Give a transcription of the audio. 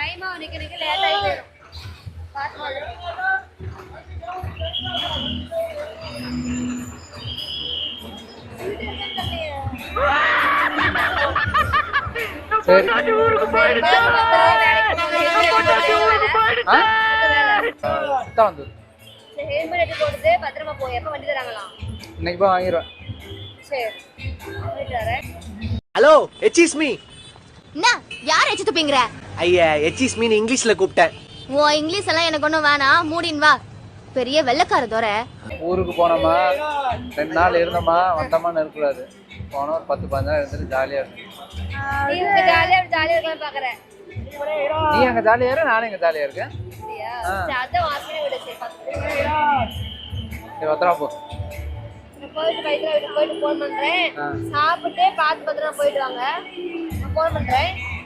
டைமா நிக்க லேட் ஆகி போயிடும். பார்த்து வாங்க. சரி வந்து ஹெல்மெட் போட்டு பத்திரமா போய் எப்ப வண்டி தராங்களாம்? இன்னைக்கு போய் வாங்கிடுவேன். சரி போயிட்டு வரேன். ஹலோ எச்சிஸ் மீ. என்ன யார் எச்சு துப்பிங்கற? ஐயா எச்சிஸ் மீன் இங்கிலீஷ்ல கூப்பிட்டேன். ஓ இங்கிலீஷ் எல்லாம் எனக்கு ஒண்ணும் வேணாம், மூடின் வா. பெரிய வெள்ளக்கார தோரை. ஊருக்கு போனோமா 2 நாள் இருந்தோமா வந்தோமான்னு இருக்கக்கூடாது. போனோம் ஒரு 10-15 நாள் இருந்துட்டு ஜாலியா இருக்கும். நீ ஜாலியா இருக்கலாம் பாக்குறேன். நீ அங்க ஜாலியா இரு, நானும் இங்க ஜாலியா இருக்கேன். அதான் வாசனை விட சரி பத்திரமா போ. போயிட்டு பைக்ல போயிட்டு போன் பண்றேன். சாப்பிட்டு பார்த்து பத்திரமா போயிட்டு வாங்க. நான் போன் பண்றேன்.